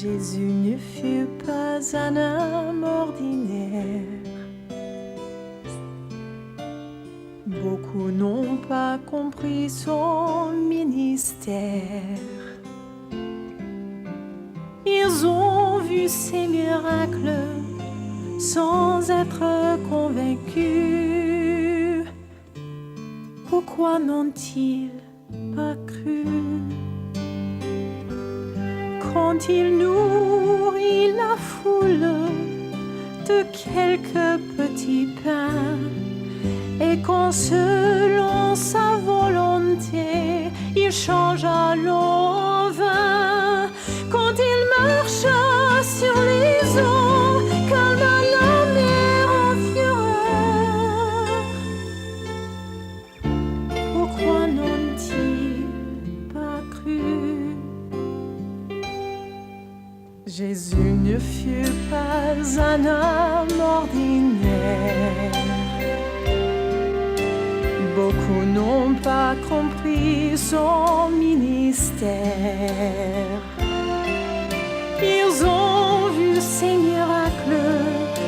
Jésus ne fut pas un homme ordinaire. Beaucoup n'ont pas compris son ministère. Ils ont vu ses miracles sans être convaincus. Pourquoi n'ont-ils pas cru? Quand il nourrit la foule de quelques petits pains, et quand selon sa volonté il changea l'eau en vin, quand il marcha sur les eaux, calma la mer en fureur, pourquoi n'ont-ils pas cru? Jésus ne fut pas un homme ordinaire. Beaucoup n'ont pas compris son ministère. Ils ont vu ses miracles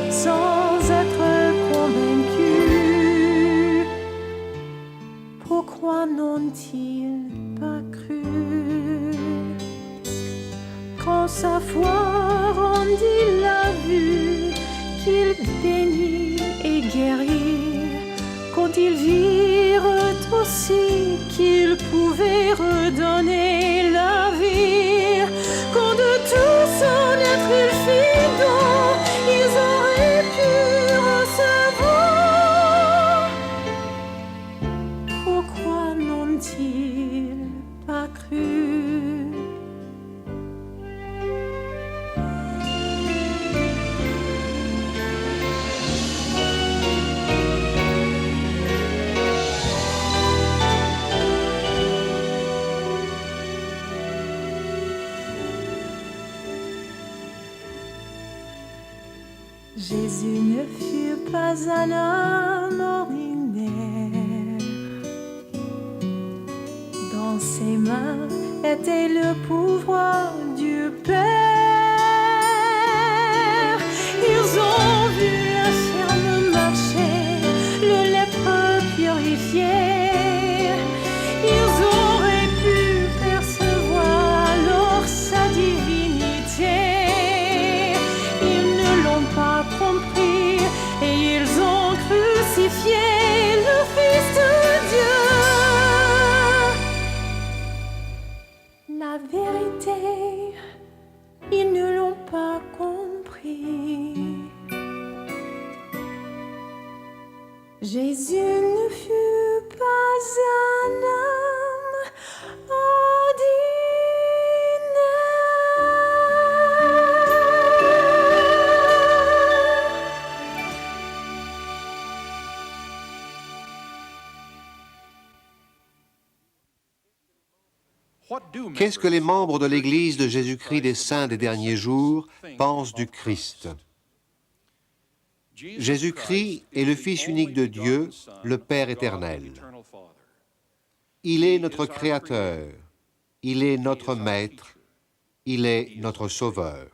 sans être convaincus. Pourquoi n'ont-ils pas cru? Quand sa foi rendit la vue, qu'il bénit et guérit, quand ils virent aussi qu'ils pouvaient redonner la vie, quand de tout son être il fit don, ils auraient pu recevoir. Pourquoi n'ont-ils pas cru? Jésus ne fut pas un homme ordinaire. Dans ses mains était le pouvoir du Père. Ils ont vu l'infirme marcher, le lépreux purifié. Ils auraient pu percevoir alors sa divinité. Compris, et ils ont crucifié le Fils de Dieu. La vérité, ils ne l'ont pas compris. Jésus ne fut pas un homme Qu'est-ce que les membres de l'Église de Jésus-Christ des Saints des derniers jours pensent du Christ? Jésus-Christ est le Fils unique de Dieu, le Père éternel. Il est notre Créateur, il est notre Maître, il est notre Sauveur.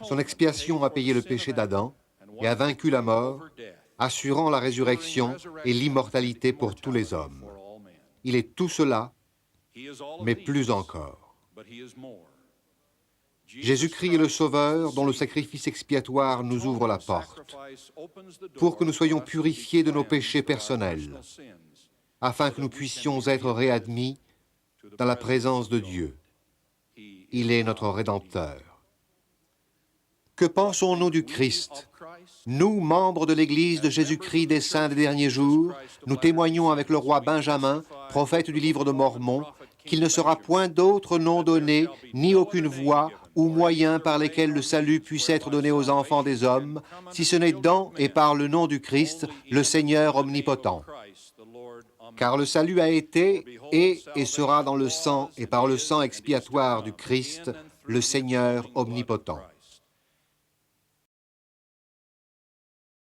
Son expiation a payé le péché d'Adam et a vaincu la mort, assurant la résurrection et l'immortalité pour tous les hommes. Il est tout cela, mais plus encore. Jésus-Christ est le Sauveur dont le sacrifice expiatoire nous ouvre la porte, pour que nous soyons purifiés de nos péchés personnels, afin que nous puissions être réadmis dans la présence de Dieu. Il est notre Rédempteur. Que pensons-nous du Christ? Nous, membres de l'Église de Jésus-Christ des Saints des derniers jours, nous témoignons avec le roi Benjamin, prophète du livre de Mormon, qu'il ne sera point d'autre nom donné, ni aucune voie ou moyen par lesquels le salut puisse être donné aux enfants des hommes, si ce n'est dans et par le nom du Christ, le Seigneur omnipotent. Car le salut a été, et sera dans le sang et par le sang expiatoire du Christ, le Seigneur omnipotent.